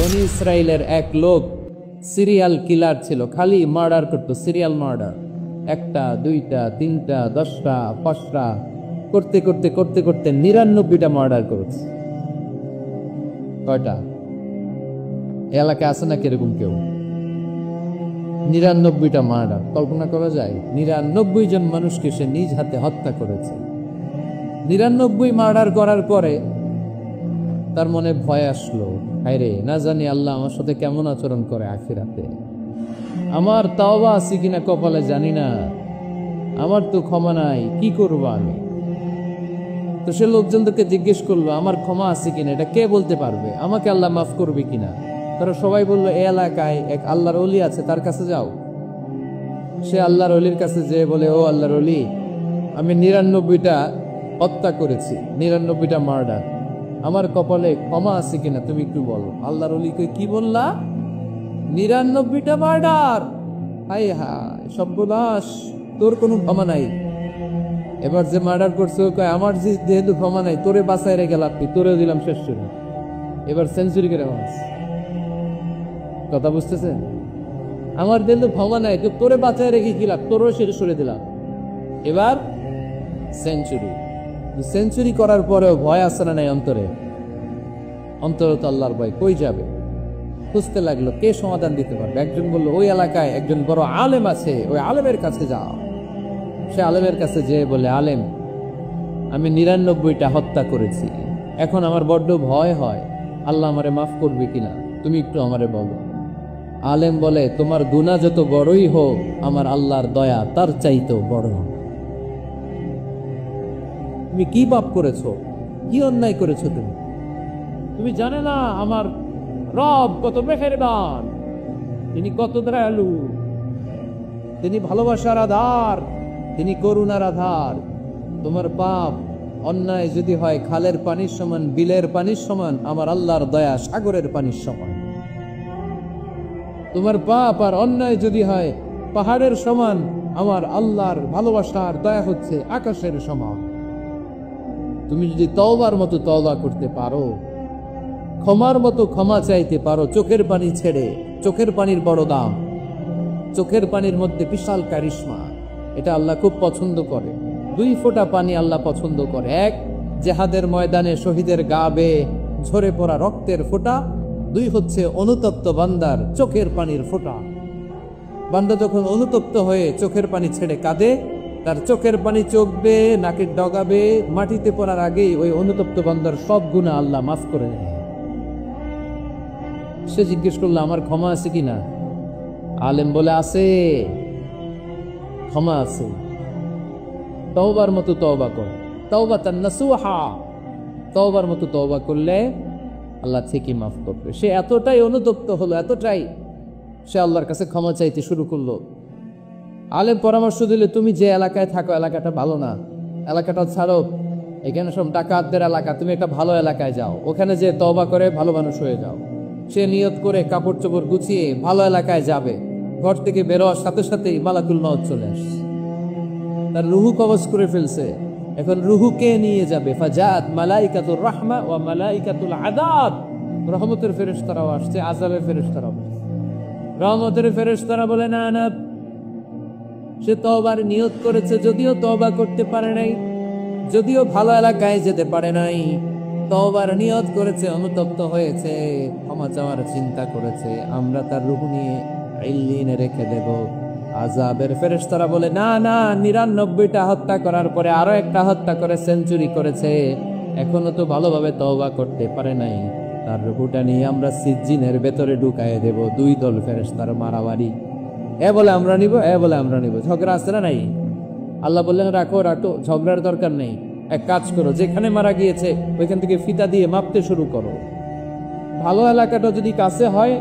বনি ইসরায়েলের এক লোক সিরিয়াল কিলার ছিল, খালি মার্ডার করতো, সিরিয়াল মার্ডার, একটা দুইটা তিনটা 10টা 5টা করতে করতে করতে করতে 99টা মার্ডার করেছে। কয়টা এলাকায় আছে না কিরকম কেউ? 99টা মার্ডার। কল্পনা করা যায়? 99 জন মানুষকে সে নিজ হাতে হত্যা করেছে। 99 মার্ডার করার পরে তার মনে ভয় আসলো, হায়রে না জানি আল্লাহ আমার সাথে কেমন আচরণ করে আখিরাতে, আমার তাওবা আছে কিনা কপালে জানি না, আমার তো ক্ষমা নাই, কি করবো আমি? তো সে লোকজনদেরকে জিজ্ঞেস করলো, আমার ক্ষমা আছে কিনা, এটা কে বলতে পারবে? আমাকে আল্লাহ মাফ করবে কিনা? তারা সবাই বললো, এই এলাকায় এক আল্লাহর ওলি আছে, তার কাছে যাও। সে আল্লাহর ওলির কাছে যেয়ে বলে, ও আল্লাহর ওলি, আমি 99টা হত্যা করেছি, 99টা মার্ডার, আমার কপালে ক্ষমা আছে কিনা তুমি একটু বলো। আল্লাহর ওলি কই, কি বললা? 99টা মার্ডার? হায় হায় সর্বনাশ, তোর কোনো ক্ষমা নাই। এবার যে মার্ডার করছে কয়, আমার যেহেতু ক্ষমা নাই, তোরে বাঁচায় রেখে লাভ কি, তোরেও দিলাম শেষ করে। এবার সেঞ্চুরি করে মাস। কথা বুঝতেছে? আমার যেহেতু ক্ষমা নাই, তো তোরে বাঁচায় রেখে কি লাভ, তোরও শেষ করে দিলাম। এবার সেঞ্চুরি। সেঞ্চুরি করার পরেও ভয় আসে না নাই অন্তরে? অন্তরে তো আল্লাহর ভয়, কই যাবে? খুঁজতে লাগলো কে সমাধান দিতে পারবে। একজন বললো, ওই এলাকায় একজন বড় আলেম আছে, ওই আলেমের কাছে যাও। সে আলেমের কাছে যেয়ে বলে, আলেম, আমি 99টা হত্যা করেছি, এখন আমার বড্ড ভয় হয়, আল্লাহ আমারে মাফ করবে কিনা, তুমি একটু আমারে বলো। আলেম বলে, তোমার গুনাহ যত বড়ই হোক, আমার আল্লাহর দয়া তার চাইতেও বড়। তুমি কি পাপ করেছো, কি অন্যায় করেছো? তুমি জানে না আমার রব কত মেহেরবান, তিনি কত দয়ালু, তিনি ভালোবাসার আধার, তিনি করুণার আধার। তোমার পাপ অন্যায় যদি হয় খালের পানির সমান, বিলের পানির সমান, আমার আল্লাহর দয়া সাগরের পানির সমান। তোমার পাপ আর অন্যায় যদি হয় পাহাড়ের সমান, আমার আল্লাহর ভালোবাসার দয়া হচ্ছে আকাশের সমান। তুমি যদি তওবার মতো তওবা করতে পারো, ক্ষমার মতো ক্ষমা চাইতে পারো, চোখের পানি ছেড়ে, চোখের পানির বড় দাম, চোখের পানির মধ্যে বিশাল কারিশমা, এটা আল্লাহ খুব পছন্দ করে। 2 ফোঁটা পানি আল্লাহ পছন্দ করে। এক, জেহাদের ময়দানে শহীদের গা বেয়ে ঝরে পড়া রক্তের ফোঁটা। 2 হচ্ছে অনুতপ্ত বান্দার চোখের পানির ফোঁটা। বান্দা যখন অনুতপ্ত হয়ে চোখের পানি ছেড়ে কাঁদে, তার চোখের পানি চোখ বেয়ে নাকের ডগা বেয়ে মাটিতে পড়ার আগেই ওই অনুতপ্ত বান্দার সব গুনাহ আল্লাহ মাফ করে দেয়। সে জিজ্ঞেস করলো, আমার ক্ষমা আছে কিনা? আলেম বলে, আছে, ক্ষমা আছে। তওবার মতো তওবা কর, তাওবাতান নাসুহা, তওবার মতো তওবা করলে আল্লাহ ঠিকই মাফ করবে। সে এতটাই অনুতপ্ত হলো, এতটাই, সে আল্লাহর কাছে ক্ষমা চাইতে শুরু করলো। আলেম পরামর্শ দিলে, তুমি যে এলাকায় থাকো এলাকাটা ভালো না, এলাকাটা ছাড়ো, এখানে সব ডাকাতদের এলাকা, তুমি একটা ভালো এলাকায় যাও, ওখানে যে তওবা করে ভালো মানুষ হয়ে যাও। সে নিয়ত করে কাপড় চোপড় গুছিয়ে ভালো এলাকায় যাবে। ঘর থেকে বেরোয়ার সাথে সাথেই মালাকুল মউত চলে আসে, তার রুহু কবজ করে ফেলছে। এখন রুহুকে নিয়ে যাবে। ফাজাত মালাইকাতুর রাহমা ওয়া মালাইকাতুল আযাব, রহমতের ফেরেশতারাও আসছে, আযাবের ফেরেশতারাও আসছে। রহমতের ফেরেশতারা বলে, না না, সে তওবার নিয়ত করেছে, যদিও তওবা করতে পারে নাই, যদিও ভালো এলাকায় যেতে পারে নাই, তওবার নিয়ত করেছে, অনুতপ্ত হয়েছে, ক্ষমা চাওয়ার চিন্তা করেছে, আমরা তার রূহ নিয়ে ইল্লিনে রেখে দেব। আযাবের ফেরেশতারা বলে, না না, 99টা হত্যা করার পরে আরো একটা হত্যা করে সেঞ্চুরি করেছে, এখনো তো ভালোভাবে তওবা করতে পারে নাই, তার রূহটা নিয়ে আমরা সিজ্জিনের ভেতরে ঢুকায়ে দেব। 2 দল ফেরেশতার মারামারি, এ বলে আমরা নিব, এ বলে আমরা নিব। ঝগড়া আছে না নাই? আল্লাহ বললেন, রাখো রাখো, ঝগড়ার দরকার নেই। এক কাজ করো, যেখানে মারা গিয়েছে ওইখান থেকে ফিতা দিয়ে মাপতে শুরু করো। ভালো এলাকাটা যদি কাছে হয়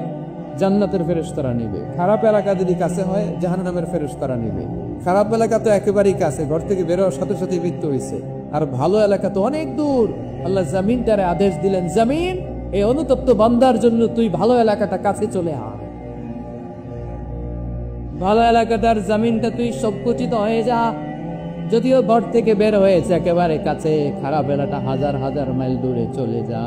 জান্নাতের ফেরেশতারা নিবে, খারাপ এলাকা যদি কাছে হয় জাহান্নামের ফেরেশতারা নিবে। খারাপ এলাকা তো একেবারেই কাছে, ঘর থেকে বেরোয়ার সাথে সাথে মৃত্যু হয়েছে, আর ভালো এলাকা তো অনেক দূর। আল্লাহ জামিনটারে আদেশ দিলেন, জামিন, এই অনুতপ্ত বান্দার জন্য তুই ভালো এলাকাটা কাছে চলে আয়, ভালো এলাকাটার জামিনটা তুই সংকুচিত হয়ে যা, যদিও ঘর থেকে বের হয়েছে একেবারে কাছে, খারাপ এলাকা হাজার হাজার মাইল দূরে চলে যা।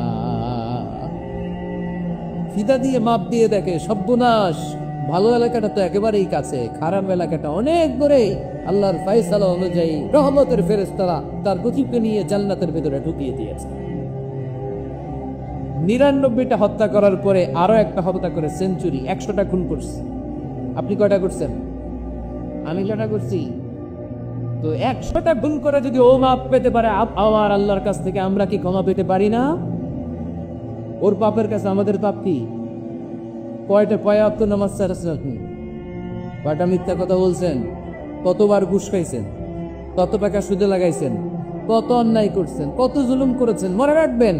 ফিদা দিয়ে মাপ দিয়ে দেখে সর্বনাশ, ভালো এলাকাটা তো একেবারেই কাছে, খারাপ এলাকাটা অনেক দূরে। আল্লাহর ফায়সালা অনুযায়ী রহমতের ফেরেশতারা তার গতিকে নিয়ে জান্নাতের ভেতরে ঢুকিয়ে দিয়েছে। 99টা হত্যা করার পরে আরো একটা হত্যা করে সেঞ্চুরি, 100টা খুন করছে। আপনি কয়টা করছেন? আমি কয়টা করছি? তো 100টা খুন করে যদি ও মাপ পেতে পারে আমার আল্লাহর কাছ থেকে, আমরা কি ক্ষমা পেতে পারি না? ওর পাপের কাছে আমাদের পাপ কি? কয়টা পয়াপ্ত নামাজ ছাড়ছেন আপনি? কয়টা মিথ্যা কথা বলছেন? কতবার ঘুষ খাইছেন? কত টাকা সুদে লাগাইছেন? কত অন্যায় করছেন? কত জুলুম করেছেন? মনে রাখবেন,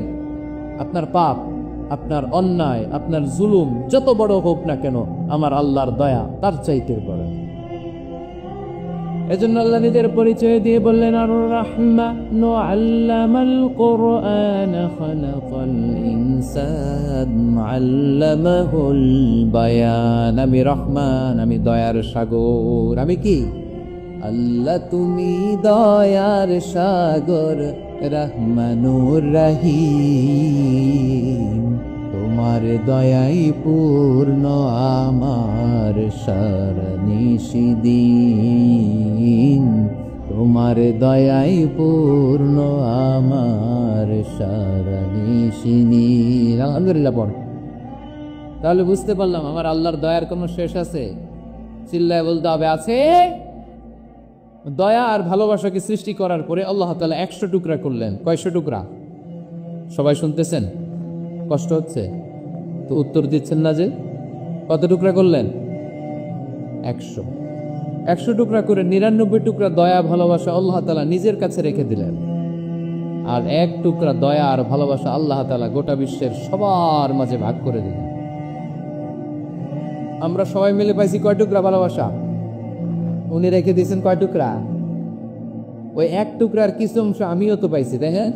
আপনার পাপ, আপনার অন্যায়, আপনার জুলুম যত বড় হোক না কেন, আমার আল্লাহর দয়া তার চাইতে বড়। এজন্য আল্লাহ নিজের পরিচয় দিয়ে বললেন, আর রাহমানু আল্লামাল কুরআন খালাকাল ইনসান আল্লামাহুল বায়ান। আমি রহমান, আমি দয়ার সাগর। আমি কি? আল্লাহ তুমি দয়ার সাগর, রহমানুর রহিম। তোমার দয়াই পূর্ণ আমার সারনিশিদিন, তোমার দয়াই পূর্ণ আমার সারনিশিদিন। আলহামদুলিল্লাহ পড়। তাহলে বুঝতে পারলাম আমার আল্লাহর দয়ার কোনো শেষ আছে? চিল্লায় বলতে হবে আছে। দয়া আর ভালোবাসাকে সৃষ্টি করার পরে আল্লাহ তাআলা 100 টুকরা করলেন। কয়শো টুকরা? সবাই শুনতেছেন? কষ্ট হচ্ছে তো উত্তর দিচ্ছেন না যে? কত টুকরা করলেন? 100 টুকরা করে 99 টুকরা দয়া ভালোবাসা আল্লাহ তাআলা নিজের কাছে রেখে দিলেন। আর 1 টুকরা দয়া আর ভালোবাসা আল্লাহ তাআলা গোটা বিশ্বের সবার মাঝে ভাগ করে দিলেন। আমরা সবাই মিলে পাইছি কয় টুকরা ভালোবাসা? উনি রেখে দিয়েছেন কয় টুকরা? ওই 1 টুকরার কিছু অংশ আমিও তো পাইছি, তাই হ্যাঁ?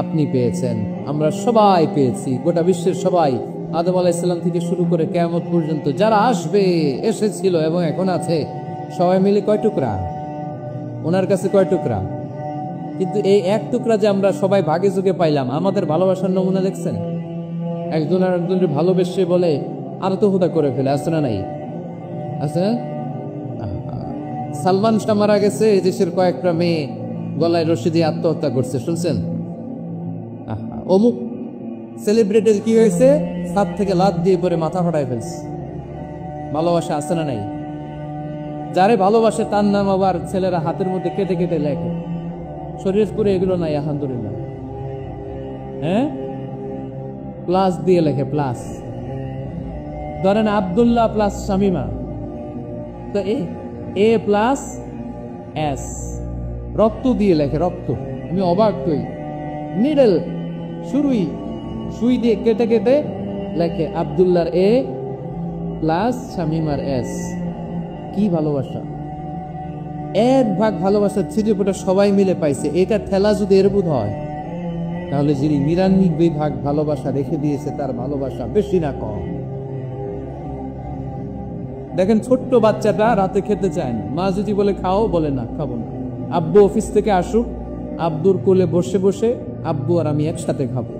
আপনি পেয়েছেন, আমরা সবাই পেয়েছি, গোটা বিশ্বের সবাই, আদম আলাইহিস সালাম থেকে শুরু করে কিয়ামত পর্যন্ত যারা আসবে, এসেছিল এবং এখন আছে, সবাই মিলে কয় টুকরা? ওনার কাছে কয় টুকরা? কিন্তু এই 1 টুকরা যে আমরা সবাই ভাগে যোগে পাইলাম, আমাদের ভালোবাসার নমুনা দেখছেন? একজন আর একজনের ভালোবেসে বলে আত্মহত্যা করে ফেলে, আছে না নাই? আছে না? সালমান শাহ মারা গেছে, দেশের কয়েকটা মেয়ে গলায় রশি দিয়ে আত্মহত্যা করছে, শুনছেন? অমুক সেলিব্রিটির কি হয়েছে, ছাদ থেকে লাত দিয়ে পরে মাথা ফাটায় ফেলছে। ভালোবাসা আছে না নাই? যারে ভালোবাসে তার নাম আবার ছেলেরা হাতের মধ্যে কেটে কেটে লেখে। শরীয়তপুরে এগুলো নাই, আলহামদুলিল্লাহ। হ্যাঁ, প্লাস দিয়ে লেখে, প্লাস। ধরেন আব্দুল্লাহ প্লাস শামিমা, তো এ প্লাস এস, রক্ত দিয়ে লেখে, রক্ত। আমি অবাক হই, মিডল সুই দিয়ে কেটে কেটে লেখে আব্দুল্লাহর এ প্লাস শামিমার এস। কি ভালোবাসা! 1 ভাগ ভালোবাসার ছিটেফোঁটা সবাই মিলে পাইছে। এটা ঠেলা যদি এর বোধ হয়, তাহলে যিনি 99 ভাগ ভালোবাসা রেখে দিয়েছে তার ভালোবাসা বেশি না কম? দেখেন, ছোট্ট বাচ্চাটা রাতে খেতে চায় না, মা যদি বলে খাও, বলে না, খাবো না। আব্বু অফিস থেকে আসুক, আব্বুর কোলে বসে বসে আব্বু আর আমি একসাথে খাবো।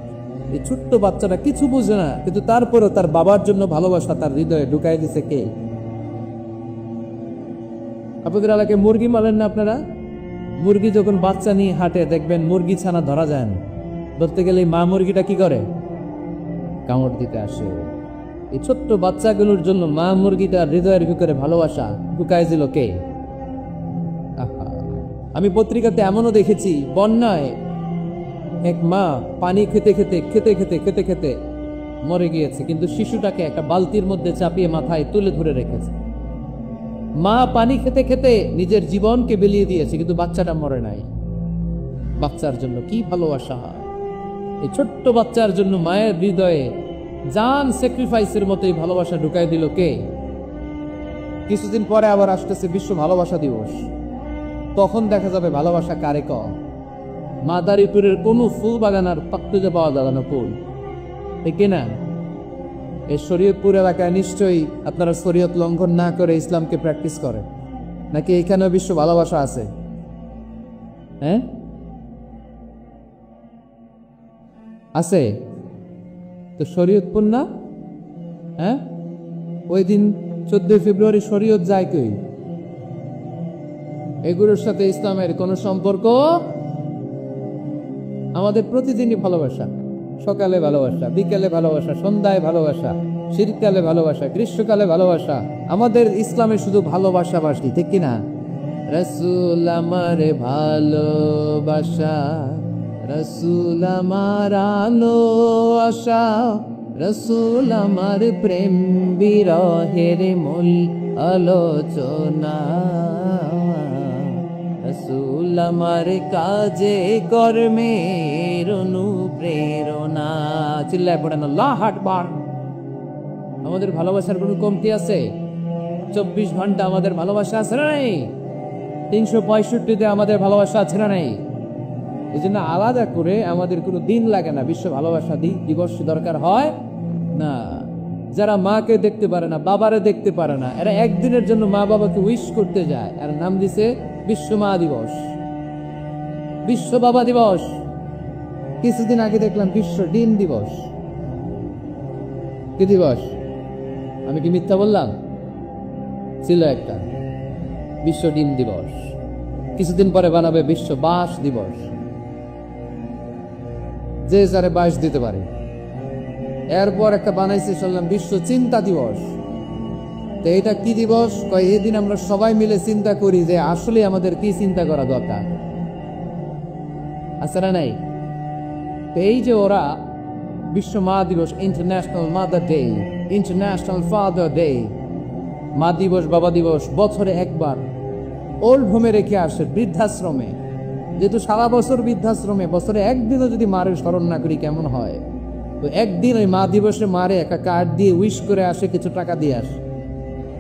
এই ছোট্ট বাচ্চাটা কিছু বুঝে না, কিন্তু তারপরেও তার বাবার জন্য ভালোবাসা তার হৃদয়ে ঢুকাই দিছে কে? আপনাদের এলাকায় মুরগি মানেন না আপনারা? মুরগি যখন বাচ্চা নিয়ে হাঁটে, দেখবেন মুরগি ছানা ধরা যায় না। ধরতে গেলে মা মুরগিটা কি করে? কামড় দিতে আসে। এই ছোট্ট বাচ্চাগুলোর জন্য মা মুরগিটার হৃদয়ের ভিতরে ভালোবাসা ঢুকাই দিল কে? আমি পত্রিকাতে এমনও দেখেছি, বন্যায় এক মা পানি খেতে খেতে খেতে খেতে খেতে খেতে মরে গিয়েছে, কিন্তু শিশুটাকে একটা বালতির মধ্যে চাপিয়ে মাথায় তুলে ধরে রেখেছে। মা পানি খেতে খেতে নিজের জীবনকে বিলিয়ে দিয়েছে, কিন্তু বাচ্চাটা মরে নাই। বাচ্চার জন্য কি ভালোবাসা! এই ছোট্ট বাচ্চার জন্য মায়ের হৃদয়ে জান স্যাক্রিফাইসের মতোই ভালোবাসা ঢুকাই দিল কে? কিছুদিন পরে আবার আসতেছে বিশ্ব ভালোবাসা দিবস। তখন দেখা যাবে ভালোবাসা কারে কম। মাদারীপুরের কোন ফুল বাগান আর পাকতে পাওয়া যাবে না ফুল, ঠিক না? এই শরীয়তপুর এলাকায় নিশ্চয়ই আপনারা শরীয়ত লঙ্ঘন না করে ইসলামকে প্র্যাকটিস করেন, নাকি এখানেও বিশ্ব ভালোবাসা আছে? হ্যাঁ, আছে তো। শরীয়তপুর না, হ্যাঁ, ওই দিন 14 ফেব্রুয়ারি শরীয়ত যায় কই? এগুলোর সাথে ইসলামের কোনো সম্পর্ক? আমাদের প্রতিদিনই ভালোবাসা, সকালে ভালোবাসা, বিকেলে ভালোবাসা, সন্ধ্যায় ভালোবাসা, শীতকালে ভালোবাসা, গ্রীষ্মকালে ভালোবাসা। আমাদের ইসলামে শুধু ভালোবাসাবাসী, ঠিক কিনা? রাসূল আমার ভালোবাসা, রাসূল আমার আলো আশা, রাসূল আমার প্রেম বিরহের মূল আলোচনা, রাসূল আমার কাজে কর্মের অনুপ্রেরণা। চিল্লায় পড়েন আল্লাহু আকবার। আমাদের ভালোবাসার কোনো কমতি আছে? 24 ঘন্টা আমাদের ভালোবাসা আছে না নাই? 365-তে আমাদের ভালোবাসা আছে না নাই? এই জন্য আলাদা করে আমাদের কোনো দিন লাগে না, বিশ্ব ভালোবাসা দিবস দরকার হয় না। যারা মাকে দেখতে পারে না, বাবারে দেখতে পারে না, এরা একদিনের জন্য মা বাবাকে উইশ করতে যায়, এর নাম দিছে বিশ্ব মা দিবস, বিশ্ব বাবা দিবস। কিছুদিন আগে দেখলাম বিশ্ব ডিম দিবস। কি দিবস? আমি কি মিথ্যা বললাম? ছিল একটা বিশ্ব ডিম দিবস। কিছুদিন পরে বানাবে বিশ্ব বাঁশ দিবস, যে যারে বাঁশ দিতে পারে। এরপর একটা বানাইছে শুনলাম বিশ্ব চিন্তা দিবস। তো এটা কি দিবস? কয় এদিন আমরা সবাই মিলে চিন্তা করি যে আসলে আমাদের কি চিন্তা করা দরকার, আছে না নাই? এই যে ওরা বিশ্ব মা দিবস, international mother day, international father day, মা দিবস, বাবা দিবস বছরে একবার ওল্ড হোমে রেখে আসে, বৃদ্ধাশ্রমে। যেহেতু সারা বছর বৃদ্ধাশ্রমে, বছরে একদিনও যদি মারের স্মরণ না করি কেমন হয়? তো একদিন ওই মা দিবসে মারে একটা কার্ড দিয়ে উইশ করে আসে, কিছু টাকা দিয়ে আসে।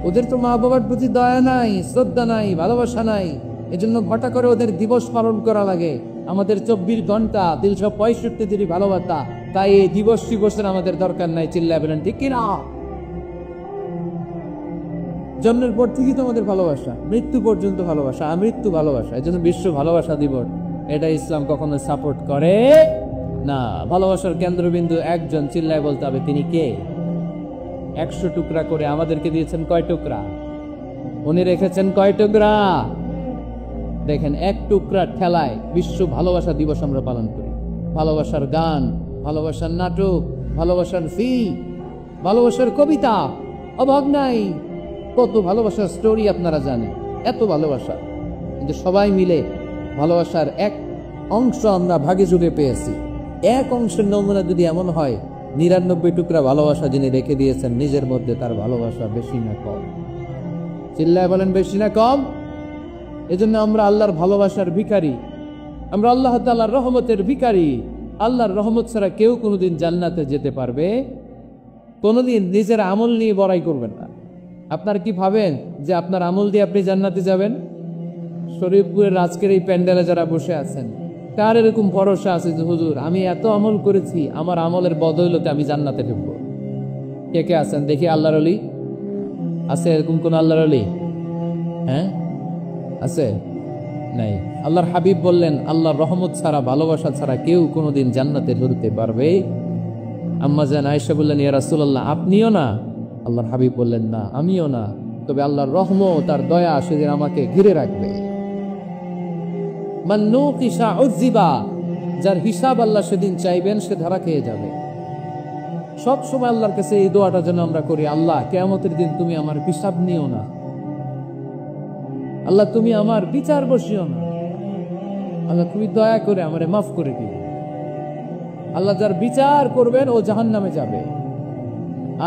ওদের তো মা বাবার প্রতি দয়া নাই, শ্রদ্ধা নাই, ভালোবাসা নাই, এজন্য ঘটা করে ওদের দিবস পালন করা লাগে। আমাদের 24 ঘন্টা 365 দিনই ভালোবাসা, তাই এই দিবসের আমাদের দরকার নাই। চিল্লায় বলেন ঠিক কিনা? জন্মের পর থেকেই তো আমাদের ভালোবাসা, মৃত্যু পর্যন্ত ভালোবাসা, আমৃত্যু ভালোবাসা। এই জন্য বিশ্ব ভালোবাসা দিবস, এটা ইসলাম কখনো সাপোর্ট করে না। ভালোবাসার কেন্দ্রবিন্দু একজন, চিল্লায় বলতে হবে তিনি কে? 100 টুকরা করে আমাদেরকে দিয়েছেন কয় টুকরা? উনি রেখেছেন কয় টুকরা? দেখেন, এক টুকরা ঠেলায় বিশ্ব ভালোবাসা দিবস আমরা পালন করি। ভালোবাসার গান, ভালোবাসার নাটক, ভালোবাসার ফিল্ম, ভালোবাসার কবিতা, অভাব নাই। কত ভালোবাসার স্টোরি আপনারা জানেন, এত ভালোবাসা। কিন্তু সবাই মিলে ভালোবাসার এক অংশ আমরা ভাগে যুগে পেয়েছি। এক অংশের নমুনা যদি এমন হয়, 99 টুকরা ভালোবাসা যিনি রেখে দিয়েছেন নিজের মধ্যে, তার ভালোবাসা বেশি না কম? চিল্লায় বলেন বেশি না কম? এজন্য আমরা আল্লাহর ভালোবাসার ভিখারি, আমরা আল্লাহ তাআলার রহমতের ভিখারি। আল্লাহর রহমত ছাড়া কেউ কোনোদিন জান্নাতে যেতে পারবে? কোনোদিন নিজের আমল নিয়ে বড়াই করবেন না। আপনার কি ভাবেন যে আপনার আমল দিয়ে আপনি জান্নাতে যাবেন? শরীফপুরের আজকের এই প্যান্ডেলে যারা বসে আছেন, কার এরকম ভরসা আছে যে হুজুর আমি এত আমল করেছি, আমার আমলের বদৌলতে আমি জান্নাতে ঢুকবো? কে কে আছেন দেখি? আল্লাহর ওলি আছে এরকম কোন আল্লাহর ওলি? হ্যাঁ, আছে? নাই। আল্লাহর হাবিব বললেন, আল্লাহর রহমত ছাড়া, ভালোবাসা ছাড়া কেউ কোনোদিন জান্নাতে ঢুকতে পারবে? আম্মা জান আয়েশা বললেন, ইয়া রাসূলুল্লাহ আপনিও না? আল্লাহর হাবিব বললেন, না আমিও না, তবে আল্লাহর রহমত তার দয়া সেদিন আমাকে ঘিরে রাখবে। মান নুকিশা উযিবা, যার হিসাব আল্লাহ সেদিন চাইবেন সে ধরা খেয়ে যাবে। সব সময় আল্লাহর কাছে এই দোয়াটা যেন আমরা করি, আল্লাহ কিয়ামতের দিন তুমি আমার হিসাব নিও না, আল্লাহ তুমি আমার বিচার বসিও না, আল্লাহ তুমি দয়া করে আমারে মাফ করে দিও। আল্লাহ যার বিচার করবেন ও জাহান্নামে যাবে,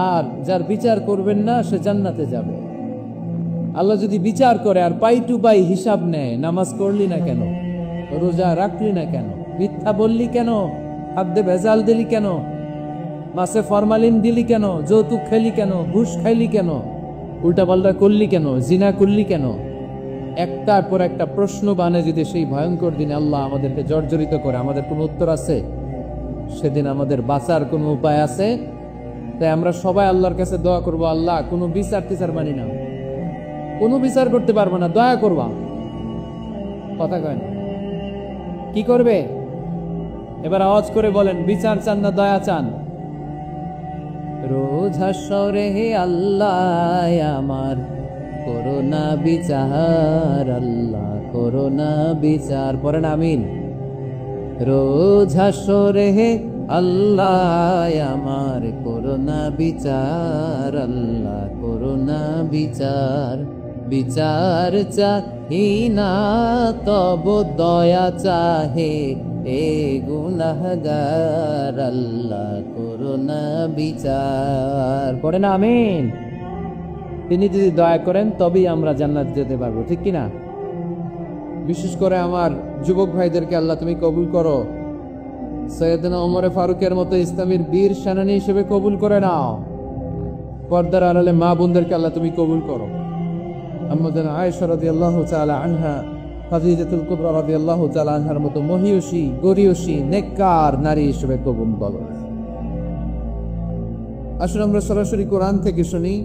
আর যার বিচার করবেন না সে জান্নাতে যাবে। আল্লাহ যদি বিচার করে আর পাই টু পাই হিসাব নেয়, নামাজ পড়লি না কেন, রোজা রাখলি না কেন, মিথ্যা বললি কেন, খাদ্যে ভেজাল দিলি কেন, মাছে ফরমালিন দিলি কেন, যৌতুক খাইলি কেন, ঘুষ খাইলি কেন, উল্টাপাল্টা করলি কেন, জিনা করলি কেন, একটার পর একটা প্রশ্ন বানে যদি সেই ভয়ঙ্কর দিনে আল্লাহ আমাদেরকে জর্জরিত করে, আমাদের কোনো উত্তর আছে? সেদিন আমাদের বাঁচার কোনো উপায় আছে? তাই আমরা সবাই আল্লাহর কাছে দোয়া করবো, আল্লাহ কোনো বিচার টিচার মানি না, কোনো বিচার করতে পারবো না, দয়া করবা। কথা কয় না? কি করবে? এবার আওয়াজ করে বলেন, বিচার চান না দয়া চান? রোজ হাসরে হে আল্লাহ আমার করোনা বিচার, আল্লাহ করোনা বিচার, পড়েন আমিন। রোজ হাসরে হে আল্লাহ আমার করোনা বিচার, আল্লাহ করোনা বিচার। বিচার চাহি না তব দয়া চাহে এ গুনাহগার, আল্লাহ করোনা বিচার, পড়েন আমিন। তিনি যদি দয়া করেন তবেই আমরা জান্নাত যেতে পারবো, ঠিক কিনা? বিশেষ করে আমার যুবক ভাইদেরকে আল্লাহ তুমি কবুল করো, সৈয়দনা ওমরে ফারুকের মতো ইসলামের বীর সেনানী হিসেবে কবুল করে নাও। পর্দার আড়ালে মা বোনদেরকে আল্লাহ তুমি কবুল করো। আম্মাজান আয়েশা রাদিয়াল্লাহু তাআলা আনহা, খাদিজাতুল কুবরা রাদিয়াল্লাহু তাআলা আনহার মতো মহিয়সী গরিয়সী নেককার নারী হিসেবে কবুল করো। আসুন আমরা সরাসরি কোরআন থেকে শুনি,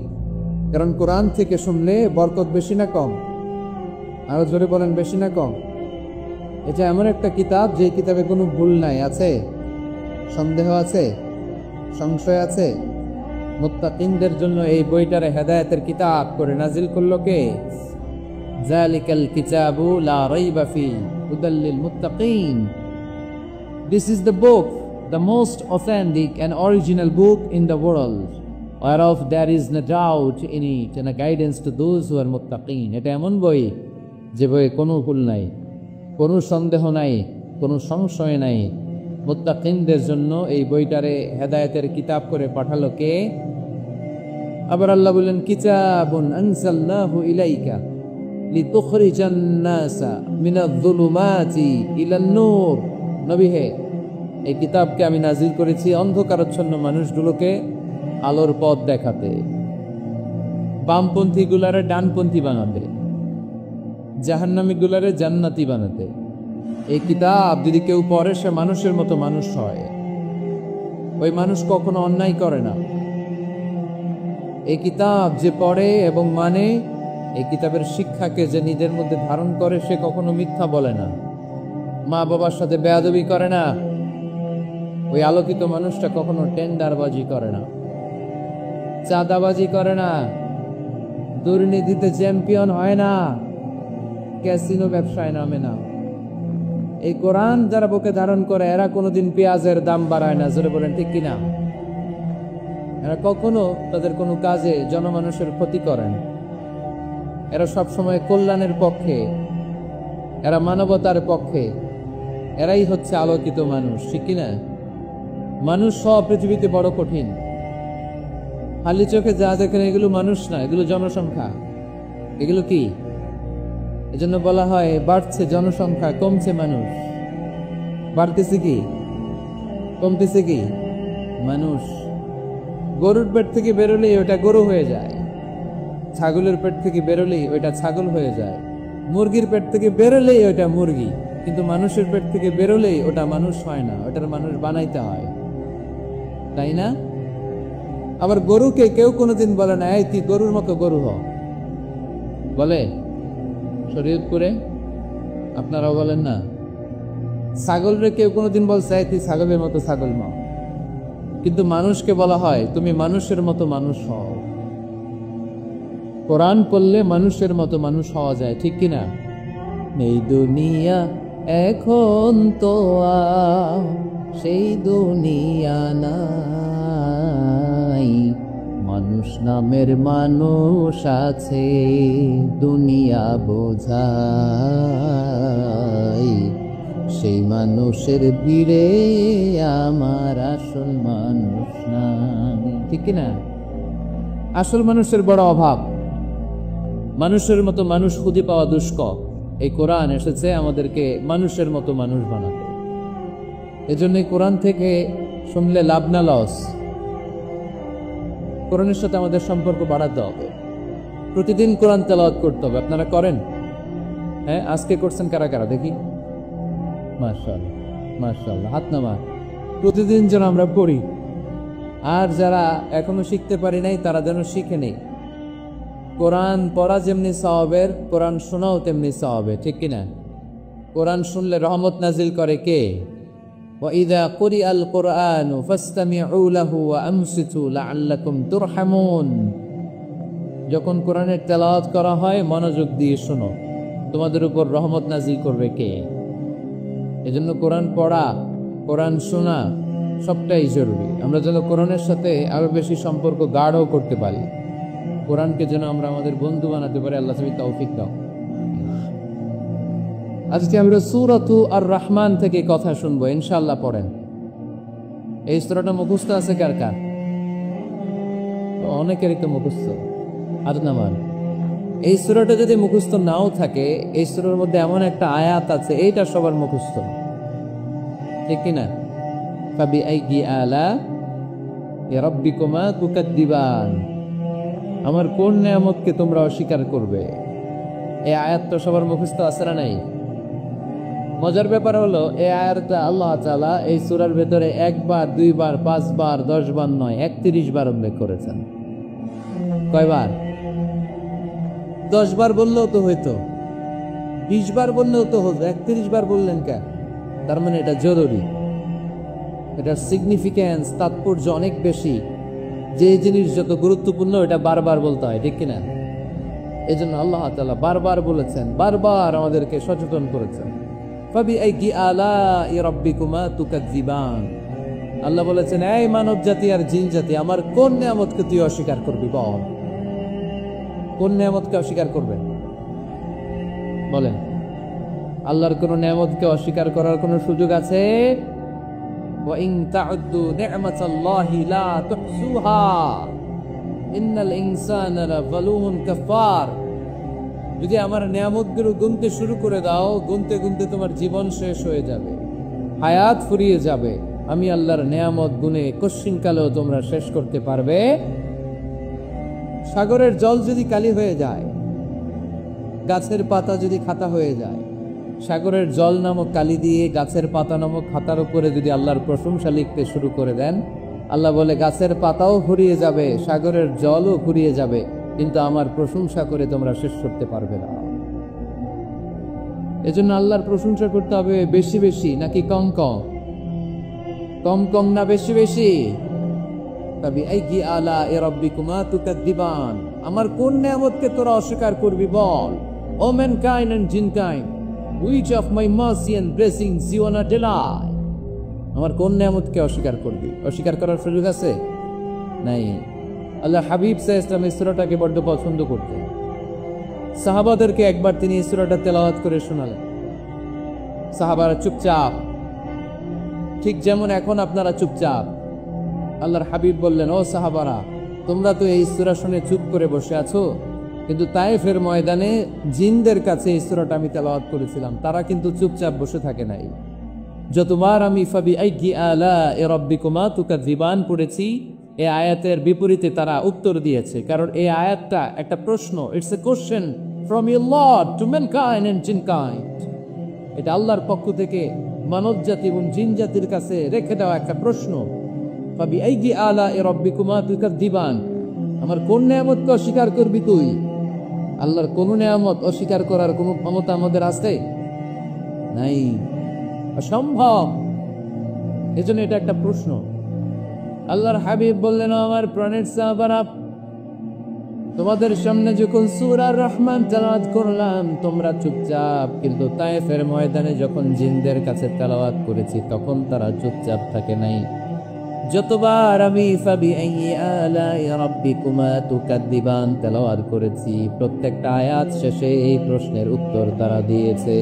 কারণ কোরআন থেকে শুনলে বরকত বেশি না কম? আরো জোরে বলেন, বেশি না কম? এটা এমন একটা কিতাব যে কিতাবে কোনো ভুল নাই। আছে সন্দেহ? আছে সংশয়? আছে? মুত্তাকিনদের জন্য এই বইটারে হেদায়েতের কিতাব করে নাজিল করলো কে? যালিকাল কিতাবু লা রাইবা ফি হুদাল লিল মুত্তাকিন। This is the book, the most authentic and original book in the world, whereof there is no doubt in it and a guidance to those who are muttaqin. এটা এমন বই যে বইয়ে কোনো ভুল নাই, কোনো সন্দেহ নাই, কোনো সংশয় নাই। মুত্তাকিনদের জন্য এই বইটারে হেদায়েতের কিতাব করে পাঠালো কে? আবার আল্লাহ বললেন, কিতাবুন আনজালনাহু ইলাইকা লিতুখরিজান নাসা মিনায-যুলুমাতি ইলান-নূর। নবী হে, এই কিতাবকে আমি নাজিল করেছি অন্ধকারাচ্ছন্ন মানুষগুলোকে আলোর পথ দেখাতে, বামপন্থী গুলারে ডানপন্থী বানাতে, জাহান্নামী গুলারে জান্নাতি বানাতে। এই কিতাব যদি কেউ পড়ে সে মানুষের মতো মানুষ হয়। ওই মানুষ কখনো অন্যায় করে না। এই কিতাব যে পড়ে এবং মানে, এই কিতাবের শিক্ষাকে যে নিজের মধ্যে ধারণ করে, সে কখনো মিথ্যা বলে না, মা বাবার সাথে বেয়াদবি করে না। ওই আলোকিত মানুষটা কখনো টেন্ডারবাজি করে না, চাঁদাবাজি করে না, দুর্নীতিতে চ্যাম্পিয়ন হয় না, ক্যাসিনো ব্যবসায় নামে না। এই কোরআন যারা বুকে ধারণ করে এরা কোনোদিন পেঁয়াজের দাম বাড়ায় না। জোরে বলেন ঠিক কিনা? এরা কখনো তাদের কোনো কাজে জনমানুষের ক্ষতি করেন। এরা সবসময় কল্যাণের পক্ষে, এরা মানবতার পক্ষে। এরাই হচ্ছে আলোকিত মানুষ, ঠিক কিনা? মানুষ সব পৃথিবীতে বড় কঠিন। খালি চোখে যা দেখেন এগুলো মানুষ না, এগুলো জনসংখ্যা। এগুলো কি? এজন্য বলা হয় বাড়ছে জনসংখ্যা, কমছে মানুষ। বাড়তেছে কি, কমতেছে কি? মানুষ। গরুর পেট থেকে বেরোলেই ওটা গরু হয়ে যায়, ছাগলের পেট থেকে বেরোলেই ওইটা ছাগল হয়ে যায়, মুরগির পেট থেকে বেরোলেই ওইটা মুরগি। কিন্তু মানুষের পেট থেকে বেরোলেই ওটা মানুষ হয় না, ওটার মানুষ বানাইতে হয়, তাই না? আবার গরুকে কেউ কোনোদিন বলে না, এই তুই গরুর মতো গরু হ, বলে শরীয়তপুরে? আপনারাও বলেন না? ছাগলরে কেউ কোনোদিন বলছে, এই তুই ছাগলের মতো ছাগল হ। কিন্তু মানুষকে বলা হয় তুমি মানুষের মতো মানুষ হও। কোরআন পড়লে মানুষের মতো মানুষ হওয়া যায়, ঠিক কিনা? এই দুনিয়া এখন তো সেই দুনিয়া নাই, মানুষ নামের মানুষ আছে দুনিয়া বোঝাই, সেই মানুষের ভিড়ে আমার আসল মানুষ নাই, ঠিক কিনা? আসল মানুষের বড় অভাব। মানুষের মতো মানুষ খুঁজে পাওয়া দুষ্কর। এই কোরআন এসেছে আমাদেরকে মানুষের মতো মানুষ বানাতে। এজন্য কোরআন থেকে শুনলে লাভ না লস। কোরআনের সাথে আমাদের সম্পর্ক বাড়াতে হবে। প্রতিদিন কোরআন তেলাওয়াত করতে হবে। আপনারা করেন? হ্যাঁ, আজকে করছেন কারা কারা দেখি? মাশাআল্লাহ, মাশাআল্লাহ, হাত নামা। প্রতিদিন যেন আমরা পড়ি। আর যারা এখনো শিখতে পারি নাই তারা যেন শিখে নেই। কোরআন পড়া যেমনি সওয়াবের, কোরআন শোনাও তেমনি সওয়াবের, ঠিক কিনা? কোরআন শুনলে রহমত নাজিল করে কে? وَإِذَا قُرِئَ الْقُرْآنُ فَاسْتَمِعُوا لَهُ وَأَنصِتُوا لَعَلَّكُمْ تُرْحَمُونَ। যখন কোরআনের তেলাওয়াত করা হয় মনোযোগ দিয়ে শোনো, তোমাদের উপর রহমত নাজিল করবে কে? এজন্য কোরআন পড়া, কোরআন শোনা সবটাই জরুরি। আমরা যেন কোরআনের সাথে আরো বেশি সম্পর্ক গাঢ় করতে পারি, কোরআনকে যেন আমরা আমাদের বন্ধু বানাতে পারি। আল্লাহ তুমি তৌফিক দাও। আজকে আমরা সূরাতু আর রহমান থেকে কথা শুনবো ইনশাআল্লাহ। পড়েন। এই সূরাটা মুখস্থ আছে কার কার? অনেকেরই তো মুখস্থ। আর নামান এই সূরাটা যদি মুখস্থ নাও থাকে, এই সূরার মধ্যে এমন একটা আয়াত আছে এইটা সবার মুখস্থ, ঠিক কিনা? ফাবিআইয়ি আলা'i রাব্বিকুমা তুকাদ্দিবান, আমার কোন নিয়ামতকে তোমরা অস্বীকার করবে। এই আয়াত তো সবার মুখস্থ আছে না নাই? মজার ব্যাপার হলো এই আয়াতটা আল্লাহ তাআলা এই সূরার ভেতরে একবার, দুইবার, 5 বার, 10 বার নয়, 31 বার উল্লেখ করেছেন। কয়বার? 10 বার বললেও তো হইতো, 20 বার বললেও তো হতো, 31 বার বললেন কেন? তার মানে এটা জরুরি, এটার সিগনিফিকেন্স, তাৎপর্য অনেক বেশি। যে জিনিস যত গুরুত্বপূর্ণ এটা বারবার বলতে হয়, ঠিক কিনা? এই জন্য আল্লাহ তাআলা বারবার বলেছেন, বারবার আমাদেরকে সচেতন করেছেন। ফাবিআইয়ি আলা'i রাব্বিকুমা তুকাজ্জিবান, আল্লাহ বলেছেন এই মানব জাতি আর জিন জাতি, আমার কোন নিয়ামতকে তুই অস্বীকার করবি বল? কোন নিয়ামতকে অস্বীকার করবে বলেন? আল্লাহর কোন নিয়ামতকে অস্বীকার করার কোন সুযোগ আছে? ওয়া ইন তা'উদ্দু নি'মাতাল্লাহি লা তুহসুহা ইন্নাল ইনসানা লাযালুমুন কাফার। যদি আমার নিয়ামতগুলো গুনতে শুরু করে দাও, গুনতে গুনতে তোমার জীবন শেষ হয়ে যাবে, হায়াত ফুরিয়ে যাবে। আমি আল্লাহর নিয়ামত গুনে কশ্চিনকালেও তোমরা শেষ করতে পারবে। সাগরের জল যদি কালি হয়ে যায়, গাছের পাতা যদি খাতা হয়ে যায়, সাগরের জল নামক কালি দিয়ে গাছের পাতা নামক খাতার উপরে যদি আল্লাহর প্রশংসা লিখতে শুরু করে দেন, আল্লাহ বলে গাছের পাতাও ফুরিয়ে যাবে, সাগরের জলও ফুরিয়ে যাবে, কিন্তু আমার প্রশংসা করে তোমরা শেষ করতে পারবে না। এজন্য আল্লাহর প্রশংসা করতে হবে বেশি বেশি নাকি কম কম? কম কম না বেশি বেশি? ফাবিআইয়ি আলা'i রাব্বিকুমা তুকাদ্দিবান, আমার কোন নিয়ামতকে তোরা অস্বীকার করবি বল? O mankind and jinnkind, which of my mercy and blessings you wanna deny? আমার কোন নিয়ামতকে অস্বীকার করবি? অস্বীকার করার সুযোগ আছে? নাই। আল্লাহ হাবিব সাল্লাল্লাহু আলাইহি ওয়াসাল্লাম এই সূরাটাকে বড় পছন্দ করতেন। সাহাবাদেরকে একবার তিনি এই সূরাটা তেলাওয়াত করে শোনালেন। সাহাবারা চুপচাপ, ঠিক যেমন এখন আপনারা চুপচাপ। আল্লাহর হাবিব বললেন, ও সাহাবারা, তোমরা তো এই সূরা শুনে চুপ করে বসে আছো, কিন্তু তায়েফের ময়দানে জিনদের কাছে এই সূরাটা আমি তেলাওয়াত করেছিলাম, তারা কিন্তু চুপচাপ বসে থাকে নাই। যতবার আমি ফাবিআইয়ি আলা'i রাব্বিকুমা তুকাজ্জিবান পড়েছি, এই আয়াতের বিপরীতে তারা উত্তর দিয়েছে, কারণ এই আয়াতটা একটা প্রশ্ন। It's a question from your lord to mankind and jinnkind. এটা আল্লাহর পক্ষ থেকে মানব জাতি এবং জিন জাতির কাছে রেখে দেওয়া একটা প্রশ্ন। ফাবিআইয়ি আলা'i রাব্বিকুমা তুকাজ্জিবান, আমার কোন নিয়ামতকে অস্বীকার করবি তুই? আল্লাহর কোন নিয়ামত অস্বীকার করার কোন ক্ষমতা আমাদের আছে? নাই, অসম্ভব। এজন্য এটা একটা প্রশ্ন। আল্লাহর হাবিব বললেন, আমার প্রাণের সাহাবারা, তোমাদের সামনে যখন সূরা আর রহমান তেলাওয়াত করলাম তোমরা চুপচাপ, কিন্তু তায়েফের ময়দানে যখন জিনদের কাছে তেলাওয়াত করেছি তখন তারা চুপচাপ থাকে নাই। যতবার আমি ফাবিআইয়ি আলা'i রাব্বিকুমা তুকাদ্দিবান তেলাওয়াত করেছি, প্রত্যেকটা আয়াত শেষে এই প্রশ্নের উত্তর তারা দিয়েছে।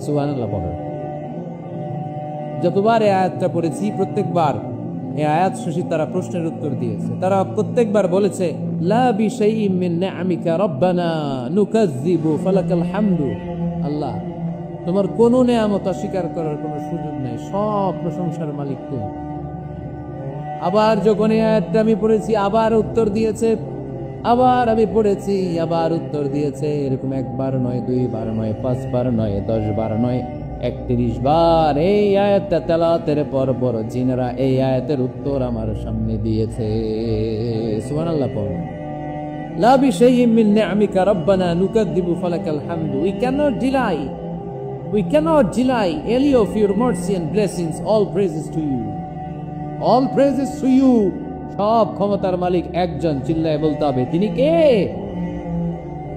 সুবহানাল্লাহ পড়ো। যতবার এই আয়াতটা পড়েছি প্রত্যেকবার এই আয়াত শেষে তারা প্রশ্নের উত্তর দিয়েছে। তারা প্রত্যেকবার বলেছে, লা বিশাইইন মিন নি'আমিকা রাব্বানা নুকাজ্জিবু ফালাকাল হামদু। আল্লাহ, তোমার কোন নিয়ামত অস্বীকার করার কোনো সুযোগ নেই, সব প্রশংসার মালিক তুমি। আবার যখন এই আয়াতটা আমি পড়েছি আবার উত্তর দিয়েছে, আবার আমি পড়েছি আবার উত্তর দিয়েছে। এরকম একবার নয়, 2 বার নয়, 5 বার নয়, 10 বার নয়, 31 বার এই আয়াতটা তেলাওয়াতের পর পর জিনেরা এই আয়াতের উত্তর আমার সামনে দিয়েছে। সুবহানাল্লাহ পড়ো। লা বিশাইইন মিন নি'আমিকা রাব্বানা নুকাদ্দিবু ফালাকাল হামদু। We cannot deny We cannot deny any of your mercy and blessings. All praises to you. All praises to you. সব ক্ষমতার মালিক একজন, চিল্লায় বলতে হবে তিনি কে?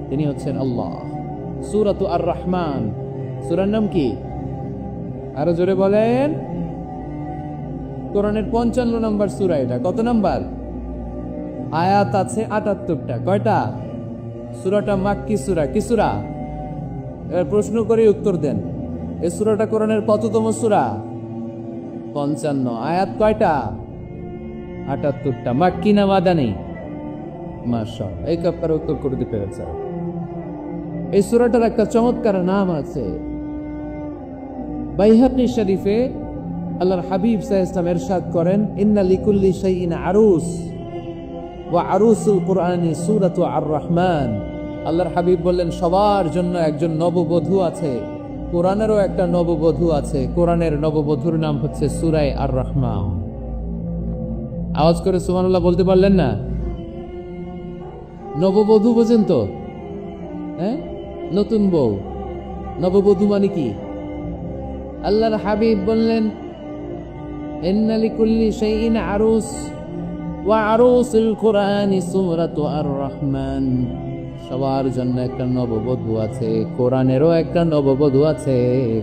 তিনি হচ্ছেন আল্লাহ। সূরাতু আর-রহমান, সূরার নাম কি? আরো জোরে বলেন। কোরআনের 55 নম্বর সূরা এটা। কত নাম্বার? আয়াত আছে 78টা। কয়টা? সূরাটা মাক্কি সূরা। কি সূরা? এবার প্রশ্ন করে উত্তর দেন। এই সূরাটা কোরআনের কততম সূরা? 55। আয়াত কয়টা? 78টা। মাক্কি না মাদানী? মাশাআল্লাহ, এই কাপড় উত্তর করে দিতে পেরেছে। এই সূরাটার একটা চমৎকার নাম আছে। বাইহাকী শরীফে আল্লাহর হাবিব সাল্লাল্লাহু আলাইহি ওয়াসাল্লাম ইরশাদ করেন, ইন্না লিকুল্লি শাইইন আরুস ওয়া আরুসুল কুরআনি সূরাতু আর-রহমান। আল্লাহর হাবিব বললেন, সবার জন্য একজন নববধূ আছে, কোরআনেরও একটা নববধূ আছে। কোরআনের নববধূর নাম হচ্ছে সূরা আর-রহমান। আওয়াজ করে সুবহানাল্লাহ বলতে পারলেন না? নববধূ বোঝেন তো? হ্যাঁ, নতুন বউ। নববধূ মানে কি? আল্লাহর হাবিব বললেন, ইন্না লিকুল্লি শাইইন আরুস ওয়া আরুসুল কুরআনি সূরাতু আর-রহমান। সবার জন্য একটা নববধূ আছে, কোরআনেরও একটা নববধূ আছে।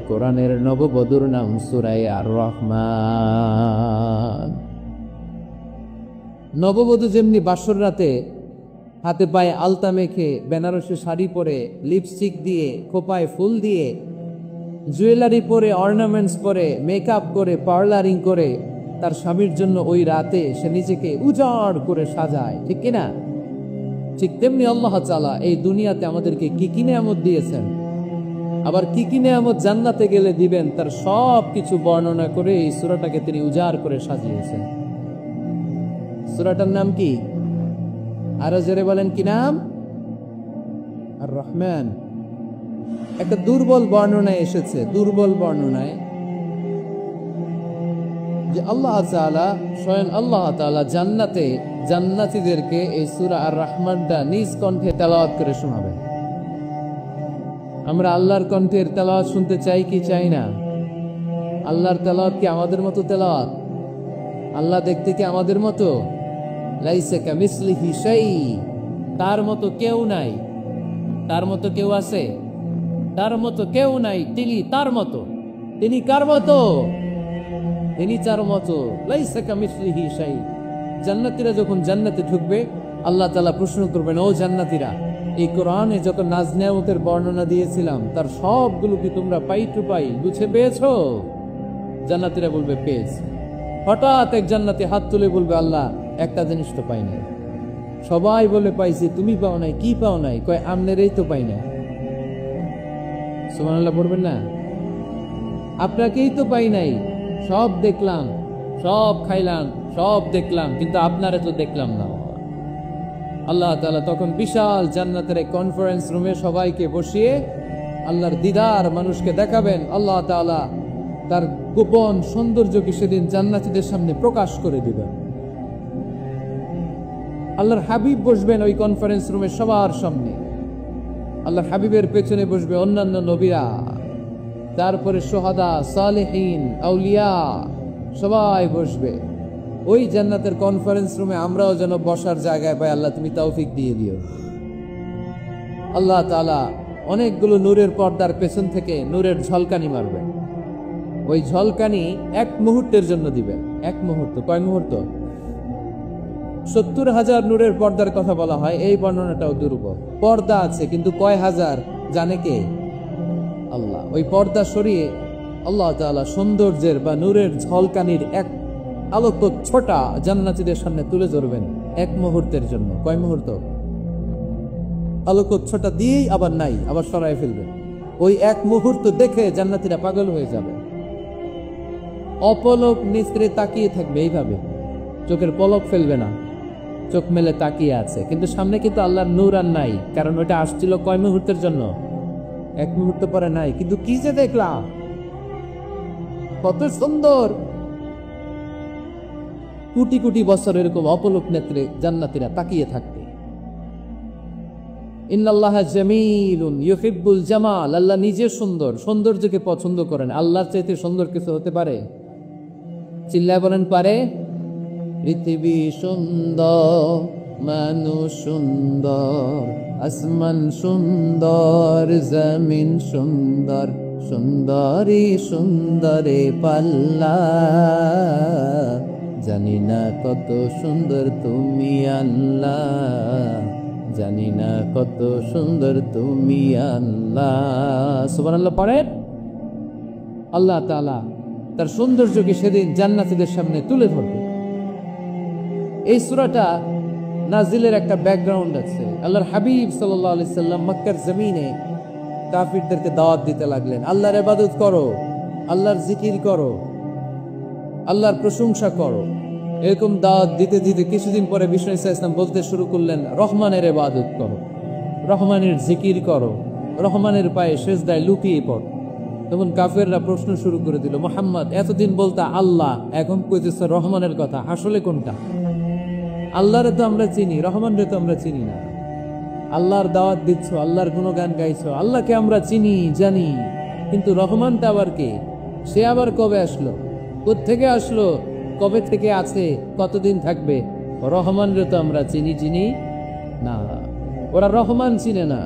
কোরআনের নববধূর নাম সূরা আর-রহমান। নববধূ যেমনি বাসর রাতে হাতে পায়ে আলতা মেখে, বেনারসি শাড়ি পরে, লিপস্টিক দিয়ে, খোপায় ফুল দিয়ে, জুয়েলারি পরে, অর্নামেন্টস পরে, মেকআপ করে, পার্লারিং করে তার স্বামীর জন্য ওই রাতে সে নিজেকে উজাড় করে সাজায়, ঠিক কিনা? ঠিক তেমনি আল্লাহ তাআলা এই দুনিয়াতে আমাদেরকে কি কি নেয়ামত দিয়েছেন, আবার কি কি নেয়ামত জান্নাতে গেলে দিবেন, তার সব কিছু বর্ণনা করে এই সূরাটাকে তিনি উজাড় করে সাজিয়েছেন। সূরাটার নাম কি? আরো জোরে বলেন, কি নাম? আর-রহমান। একটা দুর্বল বর্ণনায় এসেছে, দুর্বল বর্ণনায়, যে আল্লাহ তাআলা, স্বয়ং আল্লাহ তাআলা জান্নাতে জান্নাতীদেরকে এই সূরা আর-রহমানটা নিজ কণ্ঠে তেলাওয়াত করে শোনাবেন। আমরা আল্লাহর কণ্ঠের তেলাওয়াত শুনতে চাই কি চাই না? আল্লাহর তেলাওয়াত কি আমাদের মতো তেলাওয়াত? আল্লাহ দেখতে কি আমাদের মতো? লাইসা কামিসলিহি শাই, তার মতো কেউ নাই। তার মতো কেউ আছে? তার মতো কেউ নাই। তিনি তার মতো। তিনি কার মতো? তিনি তার মতো। লাইসা কামিসলিহি শাই। জান্নাতীরা যখন জান্নাতে ঢুকবে, আল্লাহ তাআলা প্রশ্ন করবেন, ও জান্নাতীরা, এই কোরআনে যত নাজ নেয়ামতের বর্ণনা দিয়েছিলাম তার সবগুলো কি তোমরা পাই টু পাই বুঝে পেয়েছো? জান্নাতীরা বলবে পেয়েছি। হঠাৎ এক জান্নাতি হাত তুলে বলবে, আল্লাহ একটা জিনিস তো পাই নাই। সবাই বলে পাইছি, তুমি পাও নাই। কি পাও নাই? কয় আমনেরই তো পাই নাই। সুবহানাল্লাহ বলবেন না? আপনাকেই তো পাই নাই। সব দেখলাম, সব খাইলাম, সব দেখলাম, কিন্তু আপনারে তো দেখলাম না। আল্লাহ তাআলা তখন বিশাল জান্নাতের এক কনফারেন্স রুমে সবাইকে বসিয়ে আল্লাহর দিদার মানুষকে দেখাবেন। আল্লাহ তাআলা তার গোপন সৌন্দর্যকে সেদিন জান্নাতীদের সামনে প্রকাশ করে দিবেন। আল্লাহর হাবিব বসবেন ওই কনফারেন্স রুমে সবার সামনে। আল্লাহর হাবিবের পেছনে বসবে অন্যান্য নবীরা, তারপরে শুহাদা, সালেহীন, আউলিয়া সবাই বসবে। ওই জান্নাতের কনফারেন্স রুমে আমরাও যেন বসার জায়গায় পাই, আল্লাহ তুমি তৌফিক দিয়ে দিও। আল্লাহ তাআলা অনেকগুলো নূরের পর্দার পেছন থেকে নূরের ঝলকানি মারবেন। ওই ঝলকানি এক মুহূর্তের জন্য দিবেন। এক মুহূর্ত। কয় মুহূর্ত? 70,000 নূরের পর্দার কথা বলা হয়। এই বর্ণনাটাও দুর্বল। পর্দা আছে কিন্তু কয় হাজার জানে কে? আল্লাহ। ওই পর্দা সরিয়ে আল্লাহ তাআলা সৌন্দর্যের বা নূরের ঝলকানির এক আলোক ছোটা জান্নাতীদের সামনে তুলে ধরবেন এক মুহূর্তের জন্য। কয় মুহূর্ত? আলোক ছোটা দিয়েই আবার নাই, আবার সরাই ফেলবেন। ওই এক মুহূর্ত দেখে জান্নাতীরা পাগল হয়ে যাবে, অপলক নেত্রে তাকিয়ে থাকবে। এইভাবে চোখের পলক ফেলবে না, চোখ মেলে তাকিয়ে আছে। কিন্তু সামনে কিন্তু আল্লাহর নূর আর নাই, কারণ ওটা আসছিল কয় মুহূর্তের জন্য? এক মুহূর্ত পরে নাই। কিন্তু কি যে দেখলাম, কত সুন্দর! কোটি কোটি বছর এরকম অপলক নেত্রে জান্নাতীরা তাকিয়ে থাকবে। ইন্নাল্লাহা জামিলুন ইউহিব্বুল জামাল, আল্লাহ নিজে সুন্দর, সৌন্দর্যকে পছন্দ করেন। আল্লাহর চাইতে সুন্দর কিছু হতে পারে? চিল্লায় বলেন পারে? পৃথিবী সুন্দর, মানুষ সুন্দর, আসমান সুন্দর, জমিন সুন্দর, সুন্দরী সুন্দরে পাল্লা, জানি না কত সুন্দর তুমি আল্লাহ, জানি না কত সুন্দর তুমি আল্লাহ। সুবহানাল্লাহ পড়েন। আল্লাহ তাআলা তার সৌন্দর্যকে সেদিন জান্নাতীদের সামনে তুলে ধরবে। এই সূরাটা নাজিলের একটা ব্যাকগ্রাউন্ড আছে। আল্লাহর হাবিব সাল্লাল্লাহু আলাইহি সাল্লাম মক্কার জমিনে কাফিরদেরকে দাওয়াত দিতে লাগলেন, আল্লাহর ইবাদত করো, আল্লাহর জিকির করো, আল্লাহর প্রশংসা করো। এরকম দাওয়াত দিতে দিতে কিছুদিন পরে বিষ্ণু ইসা ইসলাম বলতে শুরু করলেন, রহমানের ইবাদত করো, রহমানের জিকির করো, রহমানের পায়ে সেজদায় লুটিয়ে পড়ো। তখন কাফেররা প্রশ্ন শুরু করে দিল, মুহাম্মদ এতদিন বলতা আল্লাহ, এখন কইতেছে রহমানের কথা, আসলে কোনটা? আল্লাহরে তো আমরা চিনি, রহমানরে তো আমরা চিনি না। আল্লাহর দাওয়াত দিচ্ছ, আল্লাহর গুণগান গাইছো, আল্লাহকে আমরা চিনি জানি, কিন্তু রহমানটা আবার কে? সে আবার কবে আসলো, কোত্থেকে আসলো, কবে থেকে আছে, কতদিন থাকবে? রহমানরে তো আমরা চিনি না। ওরা রহমান চিনে না।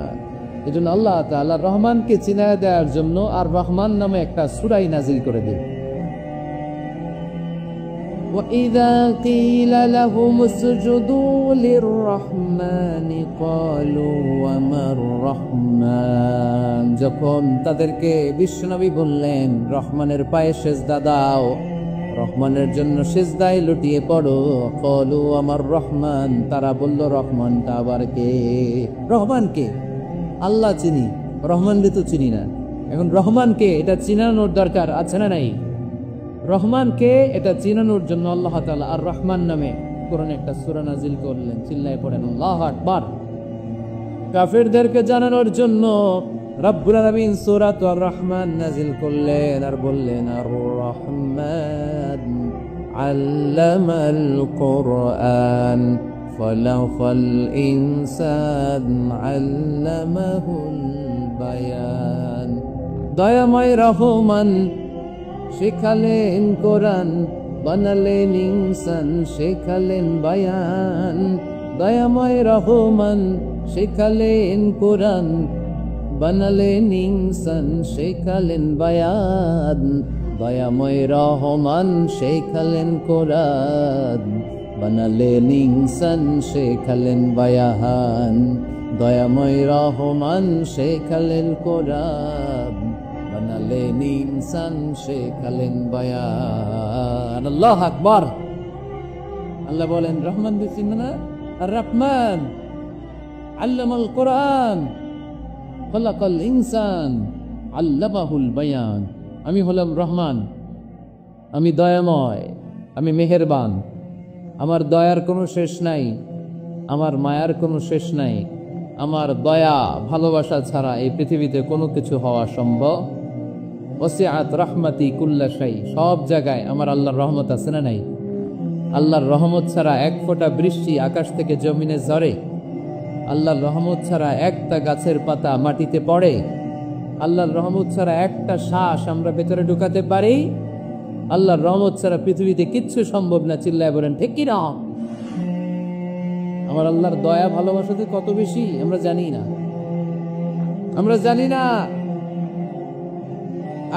এই জন্য আল্লাহ তাআলা রহমানকে চিনায় দেওয়ার জন্য আর রহমান নামে একটা সূরাই নাজিল করে দিল। وَإِذَا قِيلَ لَهُمُ اسْجُدُوا لِلرَّحْمَنِ قَالُوا وَمَا الرَّحْمَنُ, যখন তাদেরকে বিশ্বনবী বললেন রহমানের পায়ে সেজদা দাও, রহমানের জন্য সেজদায় লুটিয়ে পড়ো, ক্বালু আমার রহমান, তারা বলল রহমানটা আবার কে? রহমান কে? আল্লাহ চিনি, রহমানকে তো চিনি না। এখন রহমানকে এটা চিনানোর দরকার আছে না নাই? রহমানকে এটা চিনানোর জন্য আল্লাহ তাআলা আর রহমান নামে কোরআনে একটা সূরা নাজিল করলেন। চিল্লায়ে পড়েন আল্লাহু আকবার। কাফেরদেরকে জানানোর জন্য রব্বুল আলামিন সূরাত আর রহমান নাজিল করলেন আর বললেন, আর রহমান আল্লামাল কুরআন খলাকাল ইনসান আল্লামাহুল বায়ান। দয়াময় রহমান শেখালেন কোরআন, বানালেন ইনসান, শেখালেন বায়ান। দয়াময় রহমান শেখালেন কোরআন, বানালেন ইনসান, শেখালেন বায়ান। দয়াময় রহমান শেখালেন কোরআন, বানালেন ইনসান, শেখালেন বায়ান। দয়াময় রহমান শেখালেন কোরআন, বানালেন ইনসান, শেখালেন বায়ান। আল্লাহু আকবার। আল্লাহ বলেন রহমান দিচ্ছেন না, আর রহমান আল্লামাল কোরআন খলাকাল ইনসান আল্লামাহুল বায়ান। আমি হলাম রহমান, আমি দয়াময়, আমি মেহেরবান। আমার দয়ার কোনো শেষ নাই, আমার মায়ার কোনো শেষ নাই। আমার দয়া ভালোবাসা ছাড়া এই পৃথিবীতে কোনো কিছু হওয়া সম্ভব। ওয়াসিআত রাহমাতি কুল্লা শাই, সব জায়গায় আমার আল্লাহর রহমত আছে না নাই? আল্লাহর রহমত ছাড়া এক ফোঁটা বৃষ্টি আকাশ থেকে জমিনে ঝরে, আল্লাহর রহমত ছাড়া একটা গাছের পাতা মাটিতে পড়ে, আল্লাহর রহমত ছাড়া একটা শ্বাস আমরা ভেতরে ঢুকাতে পারি, আল্লাহর রহমত ছাড়া পৃথিবীতে কিচ্ছু সম্ভব না। চিল্লায় বলেন ঠিক কি না? আমার আল্লাহর দয়া ভালোবাসাতে কত বেশি আমরা জানি না, আমরা জানি না।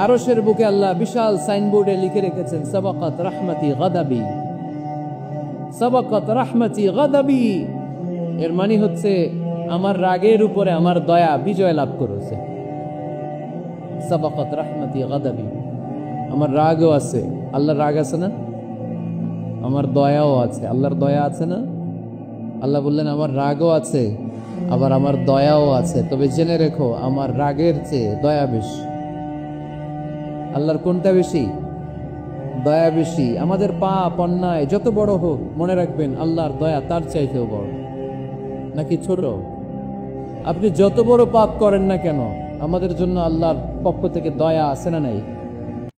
আরশের বুকে আল্লাহ বিশাল সাইনবোর্ডে লিখে রেখেছেন, সাবাকাত রাহমাতি গাদাবি, সাবাকাত রাহমাতি গাদাবি। এর মানে হচ্ছে আমার রাগের উপরে আমার দয়া বিজয় লাভ করেছে। সাবাকাত রাহমাতি গাদাবি, আমার রাগও আছে, আল্লাহর রাগ আছে না? আমার দয়াও আছে, আল্লাহর দয়া আছে না? আল্লাহ বললেন আমার রাগও আছে, আবার আমার দয়াও আছে। তবে জেনে রেখো, আমার রাগের চেয়ে দয়া বেশি। আল্লাহর কোনটা বেশি? দয়া বেশি। আমাদের পাপ অন্যায় যত বড় হোক, মনে রাখবেন আল্লাহর দয়া তার চাইতেও বড়। নাকি ছোট? আপনি যত বড় পাপ করেন না কেন, আমাদের জন্য আল্লাহর পক্ষ থেকে দয়া আছে না নাই?